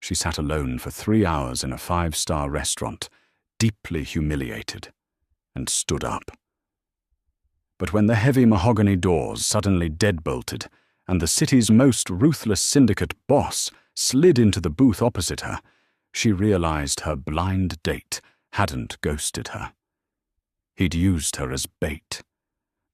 She sat alone for 3 hours in a 5-star restaurant, deeply humiliated, and stood up. But when the heavy mahogany doors suddenly deadbolted and the city's most ruthless syndicate boss slid into the booth opposite her, she realized her blind date hadn't ghosted her. He'd used her as bait.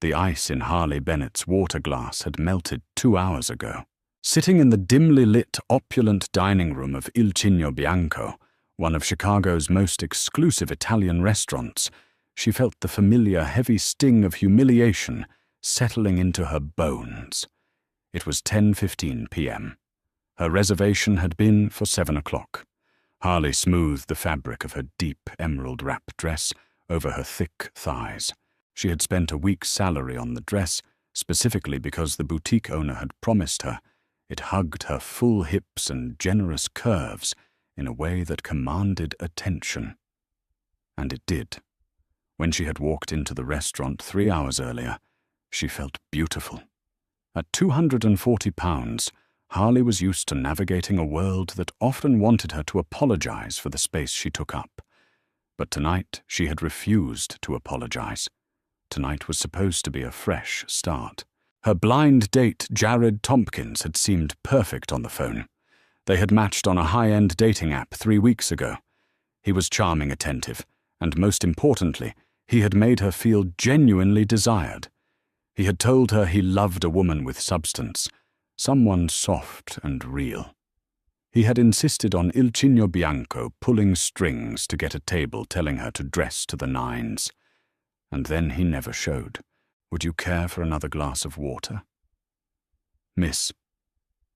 The ice in Harley Bennett's water glass had melted 2 hours ago. Sitting in the dimly lit, opulent dining room of Il Cigno Bianco, one of Chicago's most exclusive Italian restaurants, she felt the familiar heavy sting of humiliation settling into her bones. It was 10:15 p.m. Her reservation had been for 7 o'clock. Harley smoothed the fabric of her deep emerald wrap dress over her thick thighs. She had spent a week's salary on the dress, specifically because the boutique owner had promised her. It hugged her full hips and generous curves in a way that commanded attention. And it did. When she had walked into the restaurant 3 hours earlier, she felt beautiful. At 240 pounds, Harley was used to navigating a world that often wanted her to apologize for the space she took up. But tonight she had refused to apologize. Tonight was supposed to be a fresh start. Her blind date, Jared Tompkins, had seemed perfect on the phone. They had matched on a high-end dating app 3 weeks ago. He was charming, attentive, and most importantly, he had made her feel genuinely desired. He had told her he loved a woman with substance, someone soft and real. He had insisted on Il Cigno Bianco pulling strings to get a table telling her to dress to the nines. And then he never showed. "Would you care for another glass of water?" "Miss."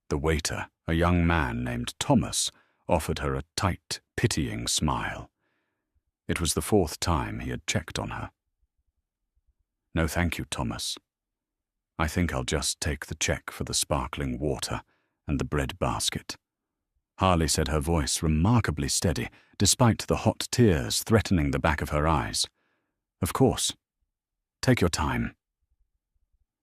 The waiter, a young man named Thomas, offered her a tight, pitying smile. It was the 4th time he had checked on her. "No, thank you, Thomas. I think I'll just take the check for the sparkling water and the bread basket." Harley said, her voice remarkably steady, despite the hot tears threatening the back of her eyes. "Of course. Take your time."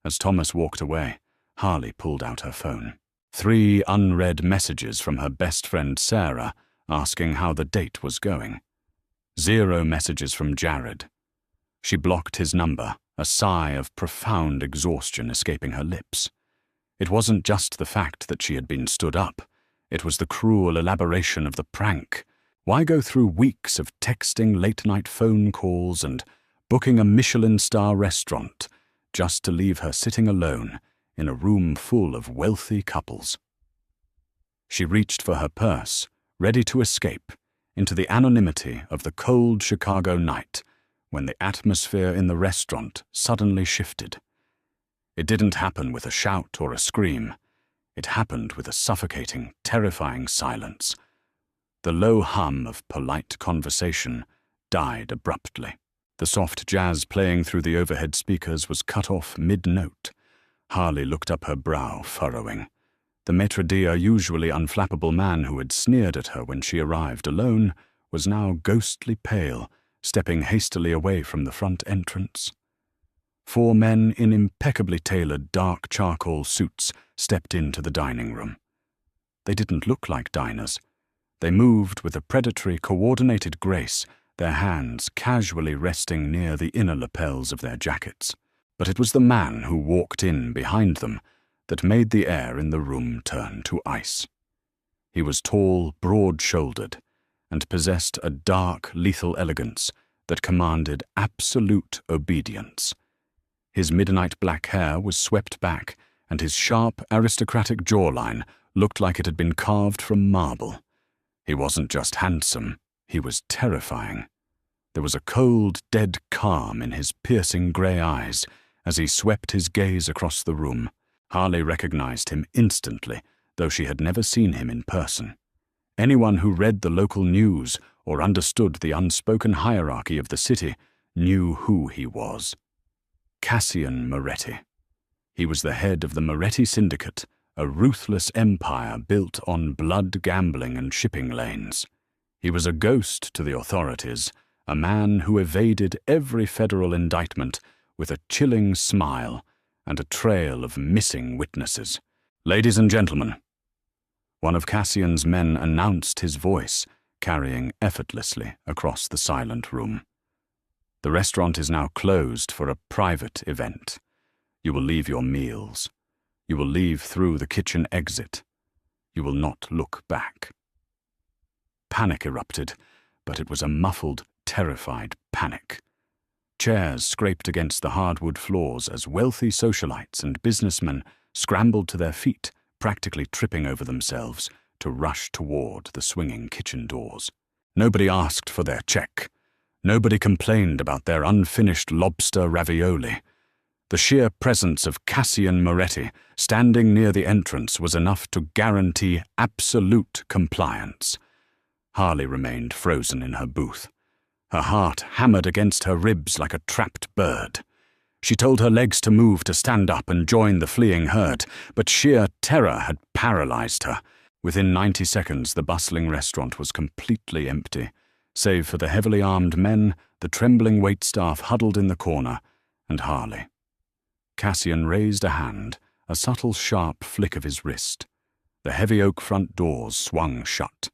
As Thomas walked away, Harley pulled out her phone. 3 unread messages from her best friend Sarah asking how the date was going. 0 messages from Jared. She blocked his number, a sigh of profound exhaustion escaping her lips. It wasn't just the fact that she had been stood up. It was the cruel elaboration of the prank. Why go through weeks of texting, late-night phone calls, and booking a Michelin-star restaurant just to leave her sitting alone in a room full of wealthy couples? She reached for her purse, ready to escape into the anonymity of the cold Chicago night when the atmosphere in the restaurant suddenly shifted. It didn't happen with a shout or a scream. It happened with a suffocating, terrifying silence. The low hum of polite conversation died abruptly. The soft jazz playing through the overhead speakers was cut off mid-note. Harley looked up, her brow furrowing. The maître d', usually unflappable man who had sneered at her when she arrived alone, was now ghostly pale, stepping hastily away from the front entrance. 4 men in impeccably tailored dark charcoal suits stepped into the dining room. They didn't look like diners. They moved with a predatory, coordinated grace, their hands casually resting near the inner lapels of their jackets. But it was the man who walked in behind them that made the air in the room turn to ice. He was tall, broad-shouldered, and possessed a dark, lethal elegance that commanded absolute obedience. His midnight black hair was swept back, and his sharp, aristocratic jawline looked like it had been carved from marble. He wasn't just handsome, he was terrifying. There was a cold, dead calm in his piercing grey eyes as he swept his gaze across the room. Harley recognized him instantly, though she had never seen him in person. Anyone who read the local news or understood the unspoken hierarchy of the city knew who he was. Cassian Moretti. He was the head of the Moretti Syndicate, a ruthless empire built on blood gambling and shipping lanes. He was a ghost to the authorities, a man who evaded every federal indictment with a chilling smile and a trail of missing witnesses. "Ladies and gentlemen, One of Cassian's men announced his voice, carrying effortlessly across the silent room. The restaurant is now closed for a private event. You will leave your meals. You will leave through the kitchen exit. You will not look back. Panic erupted, but it was a muffled, terrified panic. Chairs scraped against the hardwood floors as wealthy socialites and businessmen scrambled to their feet, practically tripping over themselves, to rush toward the swinging kitchen doors. Nobody asked for their check. Nobody complained about their unfinished lobster ravioli. The sheer presence of Cassian Moretti standing near the entrance was enough to guarantee absolute compliance. Harley remained frozen in her booth. Her heart hammered against her ribs like a trapped bird. She told her legs to move to stand up and join the fleeing herd, but sheer terror had paralyzed her. Within 90 seconds, the bustling restaurant was completely empty, save for the heavily armed men, the trembling waitstaff huddled in the corner, and Harley. Cassian raised a hand, a subtle, sharp flick of his wrist. The heavy oak front doors swung shut.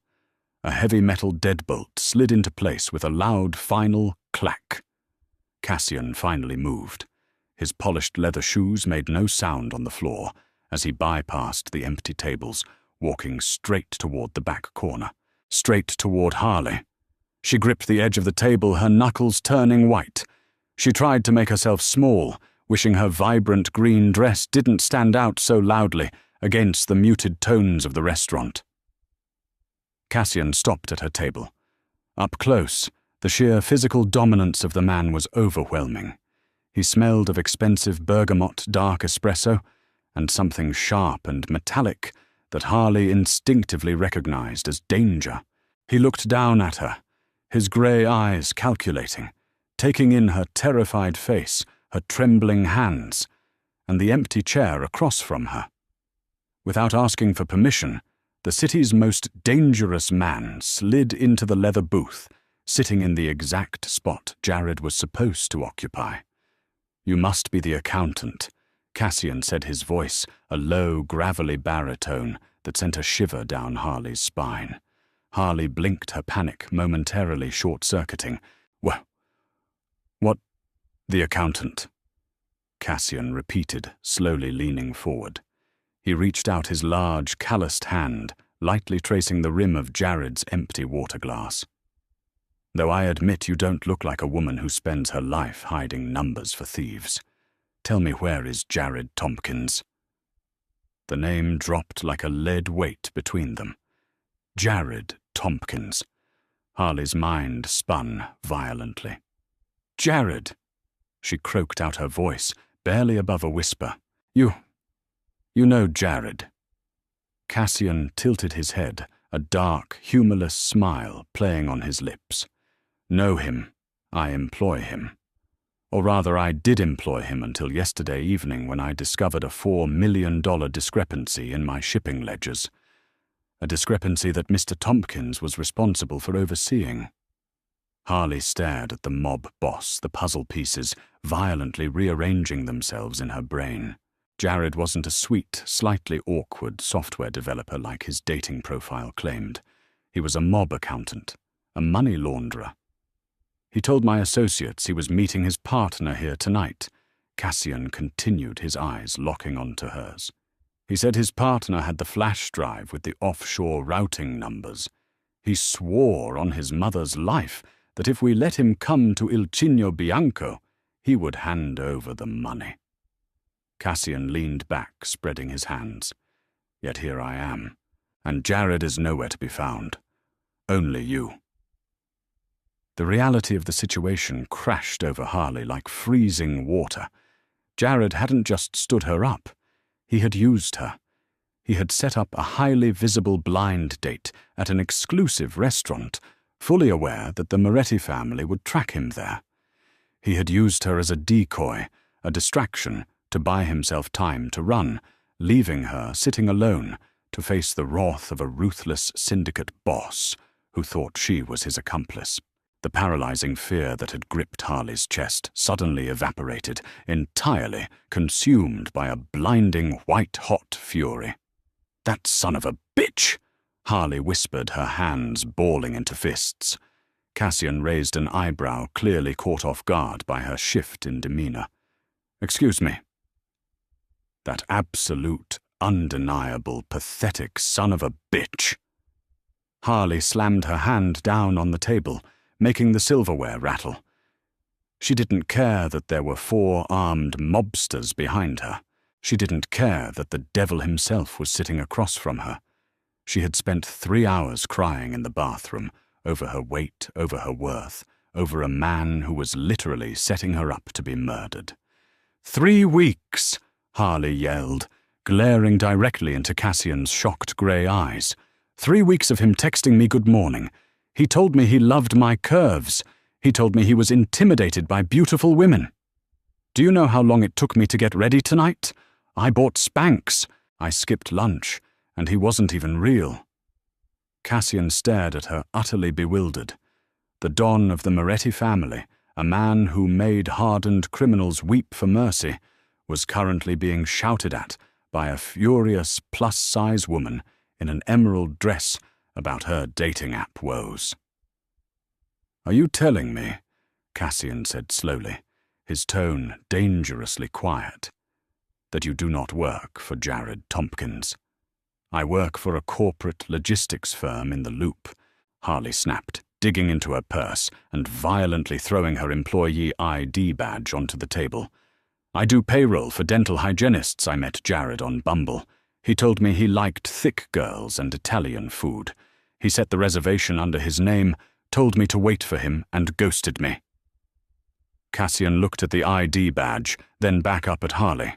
A heavy metal deadbolt slid into place with a loud final clack. Cassian finally moved. His polished leather shoes made no sound on the floor as he bypassed the empty tables, walking straight toward the back corner, straight toward Harley. She gripped the edge of the table, her knuckles turning white. She tried to make herself small, wishing her vibrant green dress didn't stand out so loudly against the muted tones of the restaurant. Cassian stopped at her table. Up close, the sheer physical dominance of the man was overwhelming. He smelled of expensive bergamot dark espresso and something sharp and metallic that Harley instinctively recognized as danger. He looked down at her, his grey eyes calculating, taking in her terrified face, her trembling hands, and the empty chair across from her. Without asking for permission, the city's most dangerous man slid into the leather booth, sitting in the exact spot Jared was supposed to occupy. "You must be the accountant," Cassian said, his voice a low, gravelly baritone that sent a shiver down Harley's spine. Harley blinked, her panic momentarily short-circuiting. What? The accountant?" Cassian repeated, slowly leaning forward. He reached out his large, calloused hand, lightly tracing the rim of Jared's empty water glass. "Though I admit you don't look like a woman who spends her life hiding numbers for thieves. Tell me, where is Jared Tompkins?" The name dropped like a lead weight between them. Jared Tompkins. Harley's mind spun violently. "Jared!" She croaked out her voice, barely above a whisper. You know Jared." Cassian tilted his head, a dark, humorless smile playing on his lips. "Know him. I employ him. Or rather, I did employ him until yesterday evening when I discovered a $4 million discrepancy in my shipping ledgers. A discrepancy that Mr. Tompkins was responsible for overseeing." Harley stared at the mob boss, the puzzle pieces violently rearranging themselves in her brain. Jared wasn't a sweet, slightly awkward software developer like his dating profile claimed. He was a mob accountant, a money launderer. "He told my associates he was meeting his partner here tonight." Cassian continued, his eyes locking onto hers. "He said his partner had the flash drive with the offshore routing numbers. He swore on his mother's life that if we let him come to Il Cigno Bianco, he would hand over the money." Cassian leaned back, spreading his hands. "Yet here I am, and Jared is nowhere to be found. Only you." The reality of the situation crashed over Harley like freezing water. Jared hadn't just stood her up. He had used her. He had set up a highly visible blind date at an exclusive restaurant, fully aware that the Moretti family would track him there. He had used her as a decoy, a distraction, to buy himself time to run, leaving her sitting alone to face the wrath of a ruthless syndicate boss who thought she was his accomplice. The paralyzing fear that had gripped Harley's chest suddenly evaporated, entirely consumed by a blinding white-hot fury. That son of a bitch! Harley whispered, her hands balling into fists. Cassian raised an eyebrow, clearly caught off guard by her shift in demeanor. Excuse me. That absolute, undeniable, pathetic son of a bitch. Harley slammed her hand down on the table, making the silverware rattle. She didn't care that there were 4 armed mobsters behind her. She didn't care that the devil himself was sitting across from her. She had spent 3 hours crying in the bathroom, over her weight, over her worth, over a man who was literally setting her up to be murdered. 3 weeks, Harley yelled, glaring directly into Cassian's shocked grey eyes. 3 weeks of him texting me good morning. He told me he loved my curves. He told me he was intimidated by beautiful women. Do you know how long it took me to get ready tonight? I bought Spanx. I skipped lunch, and he wasn't even real. Cassian stared at her, utterly bewildered. The Don of the Moretti family, a man who made hardened criminals weep for mercy, was currently being shouted at by a furious plus-size woman in an emerald dress about her dating app woes. Are you telling me, Cassian said slowly, his tone dangerously quiet, that you do not work for Jared Tompkins? I work for a corporate logistics firm in the Loop, Harley snapped, digging into her purse and violently throwing her employee ID badge onto the table. I do payroll for dental hygienists. I met Jared on Bumble. He told me he liked thick girls and Italian food. He set the reservation under his name, told me to wait for him, and ghosted me. Cassian looked at the ID badge, then back up at Harley.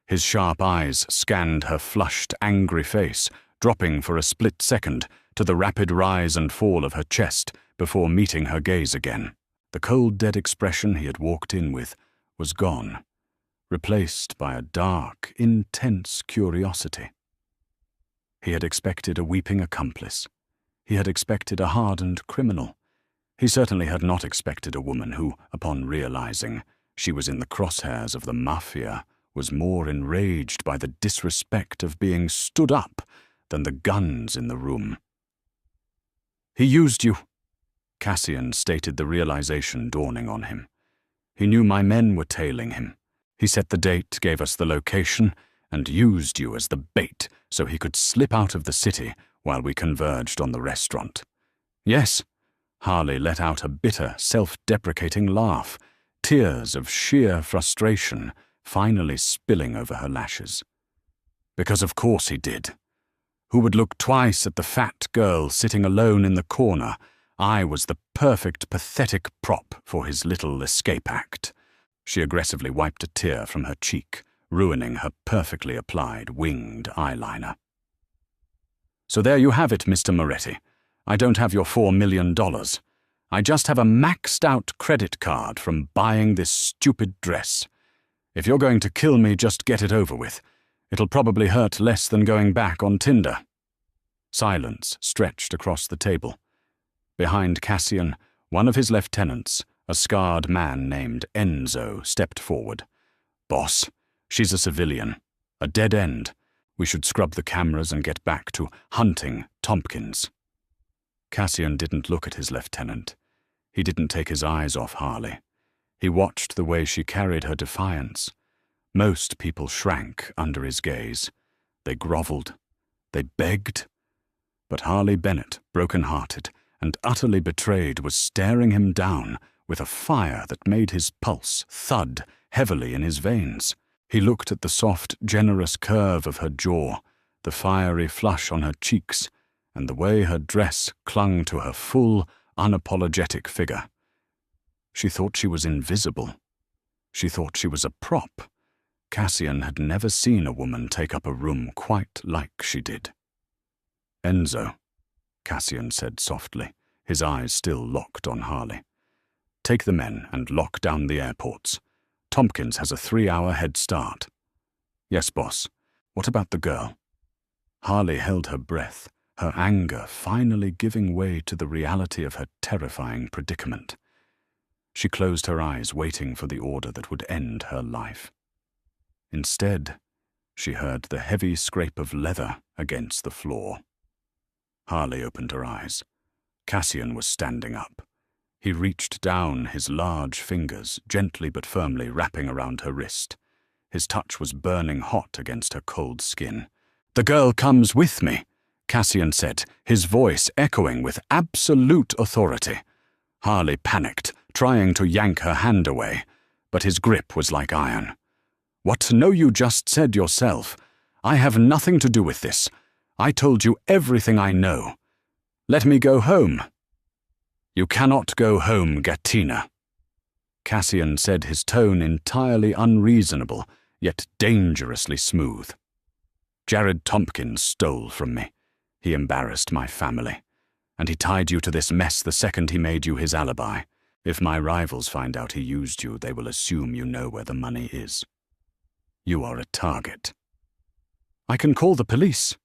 His sharp eyes scanned her flushed, angry face, dropping for a split second to the rapid rise and fall of her chest before meeting her gaze again. The cold, dead expression he had walked in with was gone, replaced by a dark, intense curiosity. He had expected a weeping accomplice. He had expected a hardened criminal. He certainly had not expected a woman who, upon realizing she was in the crosshairs of the mafia, was more enraged by the disrespect of being stood up than the guns in the room. He used you, Cassian stated, the realization dawning on him. He knew my men were tailing him. He set the date, gave us the location, and used you as the bait so he could slip out of the city while we converged on the restaurant. Yes, Harley let out a bitter, self-deprecating laugh, tears of sheer frustration finally spilling over her lashes. Because of course he did. Who would look twice at the fat girl sitting alone in the corner? I was the perfect, pathetic prop for his little escape act. She aggressively wiped a tear from her cheek, ruining her perfectly applied, winged eyeliner. So there you have it, Mr. Moretti. I don't have your $4 million. I just have a maxed-out credit card from buying this stupid dress. If you're going to kill me, just get it over with. It'll probably hurt less than going back on Tinder. Silence stretched across the table. Behind Cassian, one of his lieutenants, a scarred man named Enzo, stepped forward. Boss, she's a civilian. A dead end. We should scrub the cameras and get back to hunting Tompkins. Cassian didn't look at his lieutenant. He didn't take his eyes off Harley. He watched the way she carried her defiance. Most people shrank under his gaze. They groveled. They begged. But Harley Bennett, broken-hearted and utterly betrayed, was staring him down with a fire that made his pulse thud heavily in his veins. He looked at the soft, generous curve of her jaw, the fiery flush on her cheeks, and the way her dress clung to her full, unapologetic figure. She thought she was invisible. She thought she was a prop. Cassian had never seen a woman take up a room quite like she did. Enzo, Cassian said softly, his eyes still locked on Harley. Take the men and lock down the airports. Tompkins has a 3-hour head start. Yes, boss. What about the girl? Harley held her breath, her anger finally giving way to the reality of her terrifying predicament. She closed her eyes, waiting for the order that would end her life. Instead, She heard the heavy scrape of leather against the floor. Harley opened her eyes. Cassian was standing up. He reached down, his large fingers gently but firmly wrapping around her wrist. His touch was burning hot against her cold skin. "The girl comes with me," Cassian said, his voice echoing with absolute authority. Harley panicked, trying to yank her hand away, but his grip was like iron. "What? No, you just said yourself. I have nothing to do with this. I told you everything I know. Let me go home." "You cannot go home, Gatina," Cassian said, his tone entirely unreasonable, yet dangerously smooth. "Jared Tompkins stole from me. He embarrassed my family. And he tied you to this mess the second he made you his alibi. If my rivals find out he used you, they will assume you know where the money is. You are a target." "I can call the police,"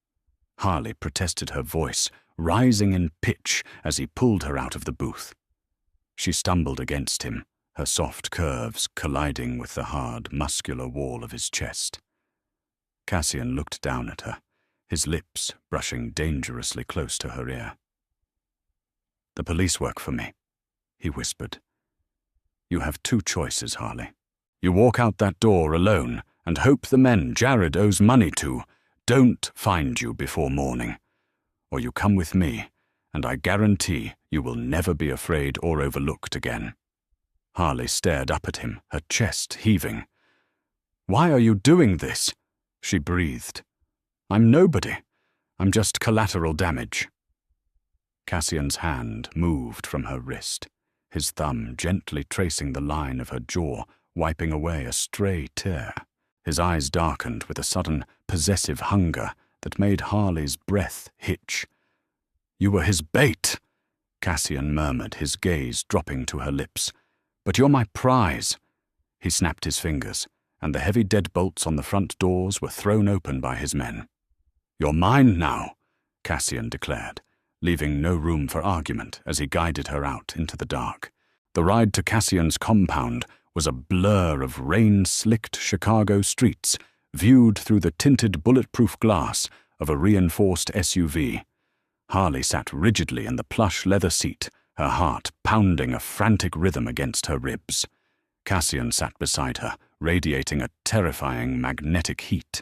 Harley protested, her voice rising in pitch as he pulled her out of the booth. She stumbled against him, her soft curves colliding with the hard, muscular wall of his chest. Cassian looked down at her, his lips brushing dangerously close to her ear. "The police work for me," he whispered. "You have two choices, Harley. You walk out that door alone and hope the men Jared owes money to don't find you before morning. Or you come with me, and I guarantee you will never be afraid or overlooked again." Harley stared up at him, her chest heaving. "Why are you doing this?" she breathed. "I'm nobody. I'm just collateral damage." Cassian's hand moved from her wrist, his thumb gently tracing the line of her jaw, wiping away a stray tear. His eyes darkened with a sudden, possessive hunger that made Harley's breath hitch. "You were his bait," Cassian murmured, his gaze dropping to her lips. "But you're my prize." He snapped his fingers, and the heavy deadbolts on the front doors were thrown open by his men. "You're mine now," Cassian declared, leaving no room for argument as he guided her out into the dark. The ride to Cassian's compound was a blur of rain-slicked Chicago streets, viewed through the tinted bulletproof glass of a reinforced SUV. Harley sat rigidly in the plush leather seat, her heart pounding a frantic rhythm against her ribs. Cassian sat beside her, radiating a terrifying magnetic heat.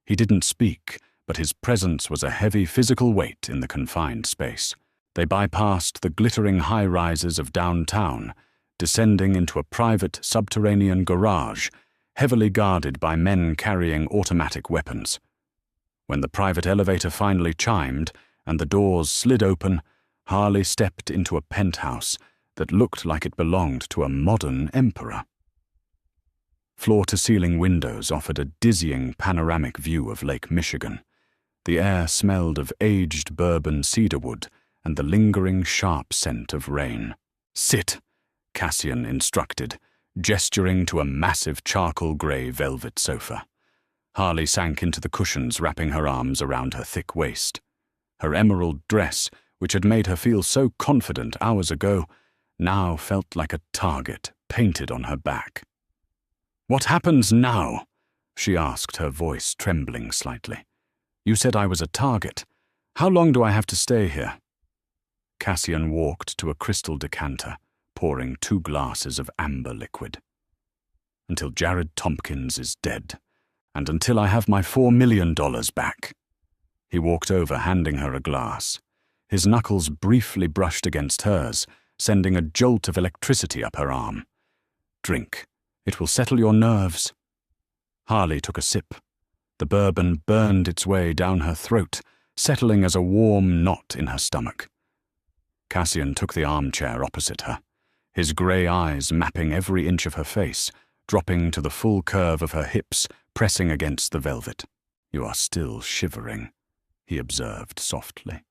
He didn't speak, but his presence was a heavy physical weight in the confined space. They bypassed the glittering high-rises of downtown, descending into a private subterranean garage, heavily guarded by men carrying automatic weapons. When the private elevator finally chimed and the doors slid open, Harley stepped into a penthouse that looked like it belonged to a modern emperor. Floor-to-ceiling windows offered a dizzying panoramic view of Lake Michigan. The air smelled of aged bourbon cedarwood and the lingering sharp scent of rain. "Sit," Cassian instructed, gesturing to a massive charcoal-grey velvet sofa. Harley sank into the cushions, wrapping her arms around her thick waist. Her emerald dress, which had made her feel so confident hours ago, now felt like a target painted on her back. "What happens now?" she asked, her voice trembling slightly. "You said I was a target. How long do I have to stay here?" Cassian walked to a crystal decanter, pouring 2 glasses of amber liquid. "Until Jared Tompkins is dead, and until I have my $4 million back." He walked over, handing her a glass. His knuckles briefly brushed against hers, sending a jolt of electricity up her arm. "Drink. It will settle your nerves." Harley took a sip. The bourbon burned its way down her throat, settling as a warm knot in her stomach. Cassian took the armchair opposite her, his grey eyes mapping every inch of her face, dropping to the full curve of her hips, pressing against the velvet. "You are still shivering," he observed softly.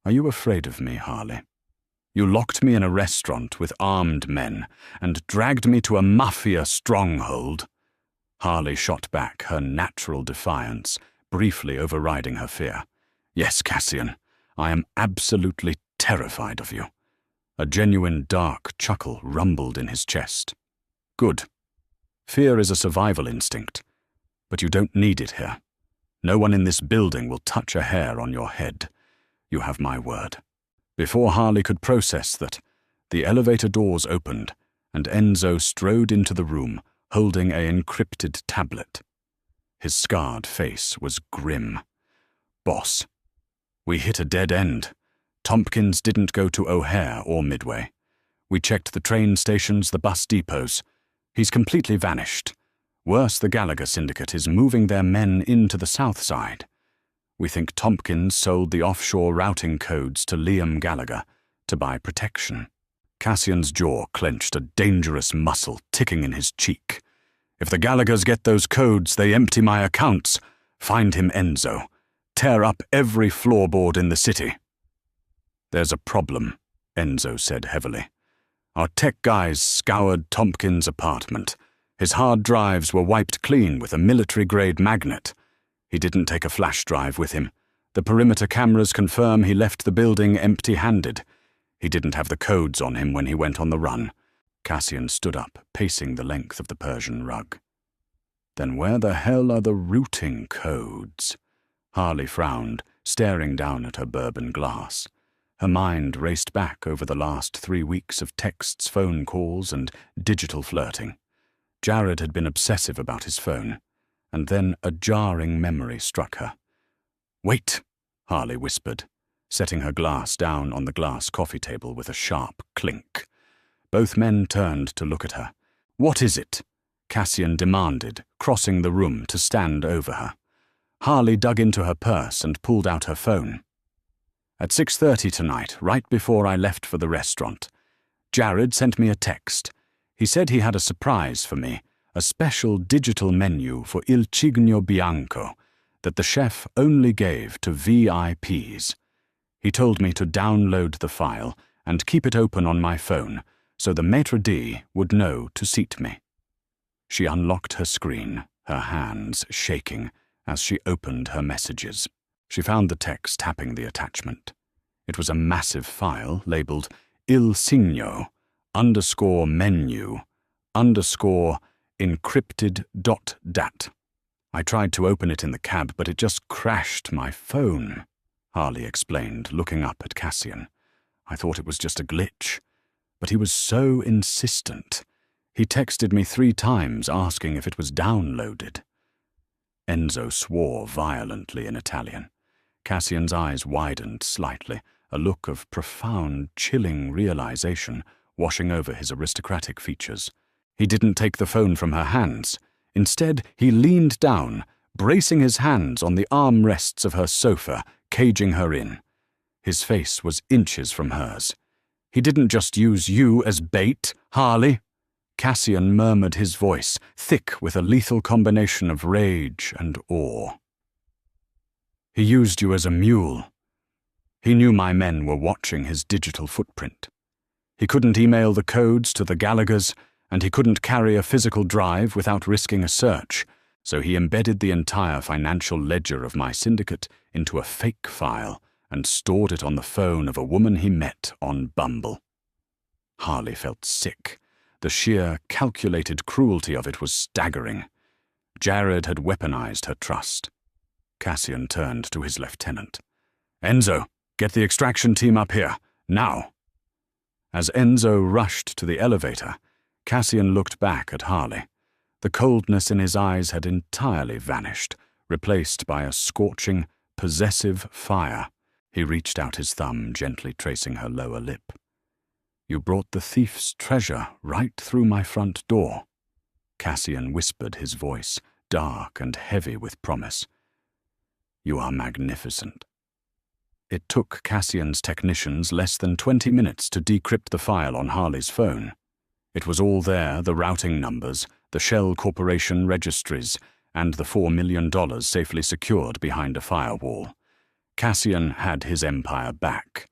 "Are you afraid of me, Harley? You locked me in a restaurant with armed men and dragged me to a mafia stronghold." Harley shot back, her natural defiance briefly overriding her fear. "Yes, Cassian, I am absolutely terrified of you." A genuine dark chuckle rumbled in his chest. "Good. Fear is a survival instinct. But you don't need it here. No one in this building will touch a hair on your head. You have my word." Before Harley could process that, the elevator doors opened, and Enzo strode into the room, holding an encrypted tablet. His scarred face was grim. "Boss, we hit a dead end. Tompkins didn't go to O'Hare or Midway. We checked the train stations, the bus depots. He's completely vanished. Worse, the Gallagher syndicate is moving their men into the south side. We think Tompkins sold the offshore routing codes to Liam Gallagher to buy protection." Cassian's jaw clenched, a dangerous muscle ticking in his cheek. "If the Gallaghers get those codes, they empty my accounts. Find him, Enzo. Tear up every floorboard in the city." "There's a problem," Enzo said heavily. "Our tech guys scoured Tompkins' apartment. His hard drives were wiped clean with a military-grade magnet. He didn't take a flash drive with him. The perimeter cameras confirm he left the building empty-handed. He didn't have the codes on him when he went on the run." Cassian stood up, pacing the length of the Persian rug. "Then where the hell are the routing codes?" Harley frowned, staring down at her bourbon glass. Her mind raced back over the last 3 weeks of texts, phone calls, and digital flirting. Jared had been obsessive about his phone, and then a jarring memory struck her. "Wait," Harley whispered, setting her glass down on the glass coffee table with a sharp clink. Both men turned to look at her. "What is it?" Cassian demanded, crossing the room to stand over her. Harley dug into her purse and pulled out her phone. "At 6:30 tonight, right before I left for the restaurant, Jared sent me a text. He said he had a surprise for me, a special digital menu for Il Cigno Bianco that the chef only gave to VIPs. He told me to download the file and keep it open on my phone so the maitre d' would know to seat me." She unlocked her screen, her hands shaking as she opened her messages. She found the text tapping the attachment. It was a massive file labeled Il Cigno _menu _encrypted.dat. "I tried to open it in the cab, but it just crashed my phone," Harley explained, looking up at Cassian. "I thought it was just a glitch. But he was so insistent. He texted me 3 times asking if it was downloaded." Enzo swore violently in Italian. Cassian's eyes widened slightly, a look of profound, chilling realization washing over his aristocratic features. He didn't take the phone from her hands. Instead, he leaned down, bracing his hands on the armrests of her sofa, caging her in. His face was inches from hers. "He didn't just use you as bait, Harley." Cassian murmured, his voice thick with a lethal combination of rage and awe. "He used you as a mule. He knew my men were watching his digital footprint. He couldn't email the codes to the Gallaghers, and he couldn't carry a physical drive without risking a search, so he embedded the entire financial ledger of my syndicate into a fake file and stored it on the phone of a woman he met on Bumble." Harley felt sick. The sheer, calculated cruelty of it was staggering. Jared had weaponized her trust. Cassian turned to his lieutenant. "Enzo, get the extraction team up here, now." As Enzo rushed to the elevator, Cassian looked back at Harley. The coldness in his eyes had entirely vanished, replaced by a scorching, possessive fire. He reached out his thumb, gently tracing her lower lip. "You brought the thief's treasure right through my front door," Cassian whispered, his voice dark and heavy with promise. "You are magnificent." It took Cassian's technicians less than 20 minutes to decrypt the file on Harley's phone. It was all there, the routing numbers, the Shell Corporation registries, and the $4 million safely secured behind a firewall. Cassian had his empire back.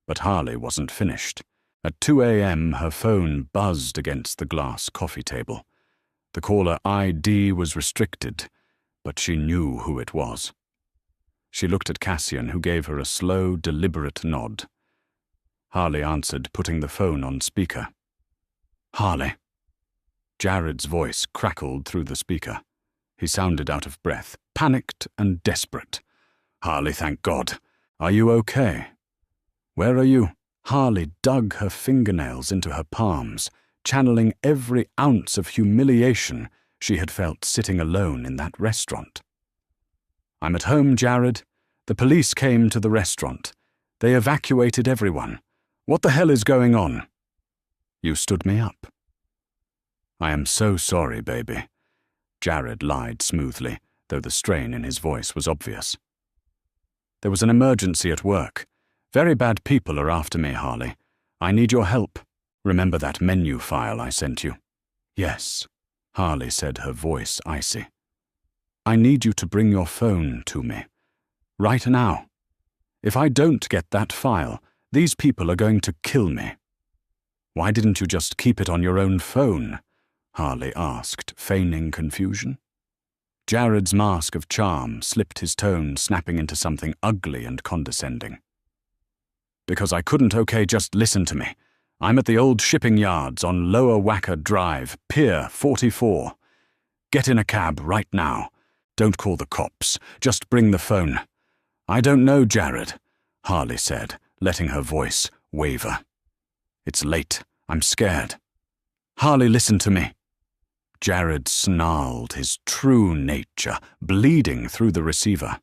But Harley wasn't finished. At 2 a.m., her phone buzzed against the glass coffee table. The caller ID was restricted, but she knew who it was. She looked at Cassian, who gave her a slow, deliberate nod. Harley answered, putting the phone on speaker. "Harley." Jared's voice crackled through the speaker. He sounded out of breath, panicked and desperate. Harley, thank God. Are you okay? Where are you? Harley dug her fingernails into her palms, channeling every ounce of humiliation she had felt sitting alone in that restaurant. I'm at home, Jared. The police came to the restaurant. They evacuated everyone. What the hell is going on? You stood me up. I am so sorry, baby. Jared lied smoothly, though the strain in his voice was obvious. There was an emergency at work. Very bad people are after me, Harley. I need your help. Remember that menu file I sent you? Yes, Harley said, her voice icy. I need you to bring your phone to me. Right now. If I don't get that file, these people are going to kill me. Why didn't you just keep it on your own phone? Harley asked, feigning confusion. Jared's mask of charm slipped, his tone snapping into something ugly and condescending. Because I couldn't, okay, just listen to me. I'm at the old shipping yards on Lower Wacker Drive, Pier 44. Get in a cab right now. Don't call the cops. Just bring the phone. I don't know, Jared, Harley said, letting her voice waver. It's late. I'm scared. Harley, listen to me. Jared snarled, his true nature bleeding through the receiver.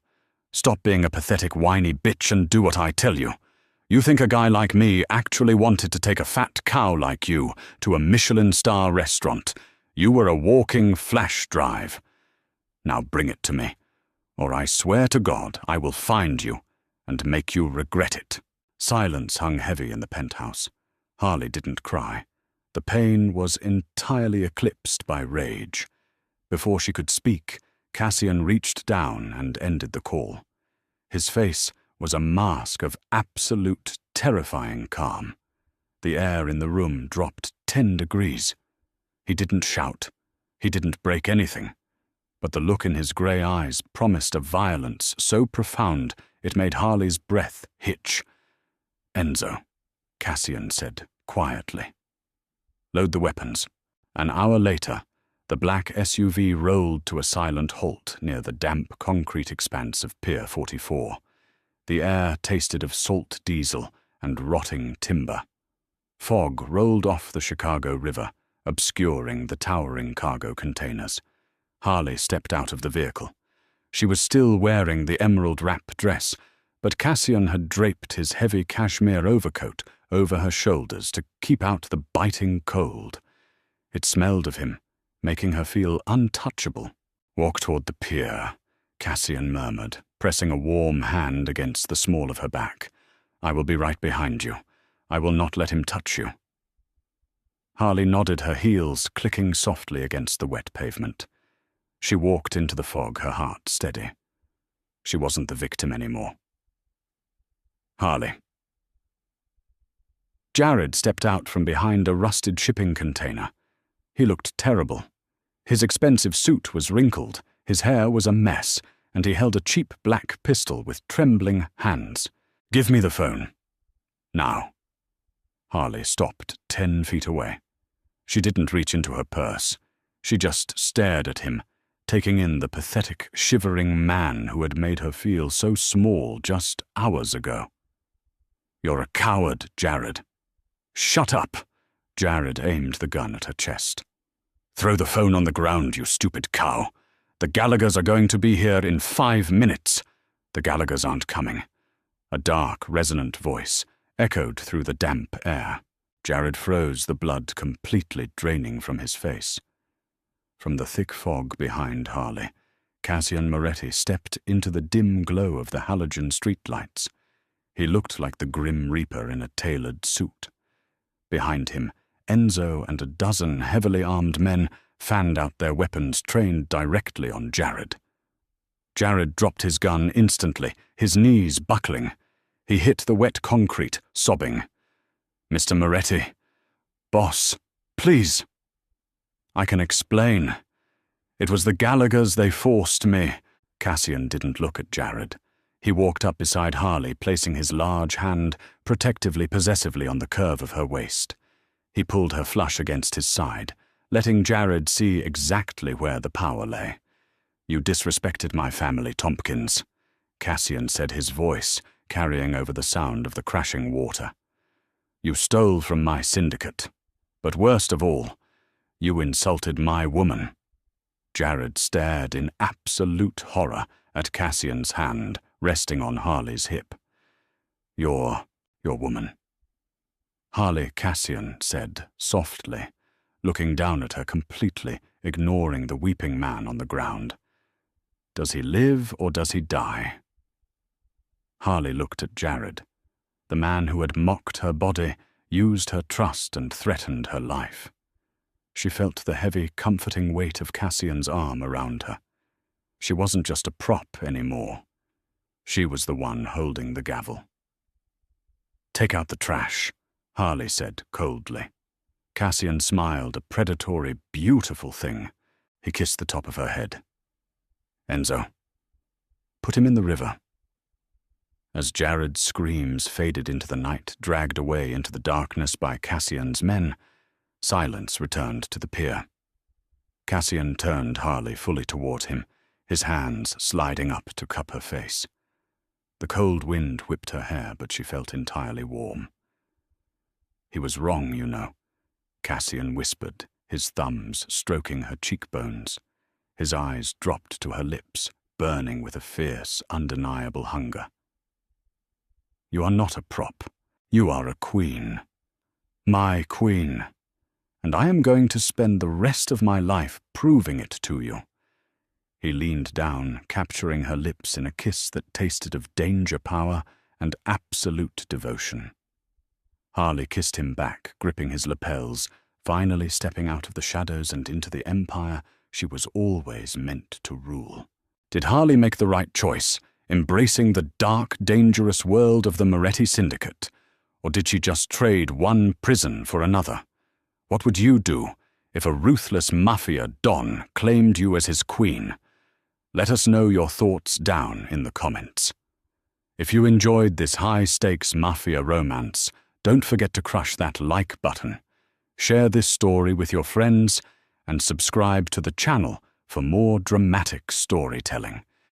Stop being a pathetic, whiny bitch and do what I tell you. You think a guy like me actually wanted to take a fat cow like you to a Michelin star restaurant? You were a walking flash drive. Now bring it to me, or I swear to God I will find you and make you regret it. Silence hung heavy in the penthouse. Harley didn't cry. The pain was entirely eclipsed by rage. Before she could speak, Cassian reached down and ended the call. His face was a mask of absolute terrifying calm. The air in the room dropped 10 degrees. He didn't shout. He didn't break anything. But the look in his grey eyes promised a violence so profound it made Harley's breath hitch. Enzo, Cassian said quietly. Load the weapons. An hour later, the black SUV rolled to a silent halt near the damp concrete expanse of Pier 44. The air tasted of salt diesel and rotting timber. Fog rolled off the Chicago River, obscuring the towering cargo containers. Harley stepped out of the vehicle. She was still wearing the emerald wrap dress, but Cassian had draped his heavy cashmere overcoat over her shoulders to keep out the biting cold. It smelled of him, making her feel untouchable. Walk toward the pier, Cassian murmured, pressing a warm hand against the small of her back. I will be right behind you. I will not let him touch you. Harley nodded, her heels clicking softly against the wet pavement. She walked into the fog, her heart steady. She wasn't the victim anymore. Harley. Jared stepped out from behind a rusted shipping container. He looked terrible. His expensive suit was wrinkled, his hair was a mess, and he held a cheap black pistol with trembling hands. Give me the phone. Now. Harley stopped 10 feet away. She didn't reach into her purse. She just stared at him, taking in the pathetic, shivering man who had made her feel so small just hours ago. You're a coward, Jared. Shut up! Jared aimed the gun at her chest. Throw the phone on the ground, you stupid cow. The Gallaghers are going to be here in 5 minutes. The Gallaghers aren't coming. A dark, resonant voice echoed through the damp air. Jared froze, the blood completely draining from his face. From the thick fog behind Harley, Cassian Moretti stepped into the dim glow of the halogen streetlights. He looked like the Grim Reaper in a tailored suit. Behind him, Enzo and a dozen heavily armed men fanned out their weapons trained directly on Jared. Jared dropped his gun instantly, his knees buckling. He hit the wet concrete, sobbing. Mr. Moretti. Boss, please. I can explain. It was the Gallaghers, they forced me. Cassian didn't look at Jared. He walked up beside Harley, placing his large hand protectively, possessively on the curve of her waist. He pulled her flush against his side, letting Jared see exactly where the power lay. You disrespected my family, Tompkins, Cassian said, his voice carrying over the sound of the crashing water. You stole from my syndicate. But worst of all, you insulted my woman. Jared stared in absolute horror at Cassian's hand resting on Harley's hip. Your woman. Harley, Cassian said softly, looking down at her completely, ignoring the weeping man on the ground. Does he live or does he die? Harley looked at Jared, the man who had mocked her body, used her trust and threatened her life. She felt the heavy, comforting weight of Cassian's arm around her. She wasn't just a prop anymore. She was the one holding the gavel. Take out the trash, Harley said coldly. Cassian smiled, a predatory, beautiful thing. He kissed the top of her head. Enzo, put him in the river. As Jared's screams faded into the night, dragged away into the darkness by Cassian's men, silence returned to the pier. Cassian turned Harley fully toward him, his hands sliding up to cup her face. The cold wind whipped her hair, but she felt entirely warm. He was wrong, you know, Cassian whispered, his thumbs stroking her cheekbones. His eyes dropped to her lips, burning with a fierce, undeniable hunger. You are not a prop. You are a queen. My queen. And I am going to spend the rest of my life proving it to you. He leaned down, capturing her lips in a kiss that tasted of danger power and absolute devotion. Harley kissed him back, gripping his lapels, finally stepping out of the shadows and into the empire she was always meant to rule. Did Harley make the right choice, embracing the dark, dangerous world of the Moretti Syndicate? Or did she just trade one prison for another? What would you do if a ruthless mafia don claimed you as his queen? Let us know your thoughts down in the comments. If you enjoyed this high-stakes mafia romance, don't forget to crush that like button. Share this story with your friends and subscribe to the channel for more dramatic storytelling.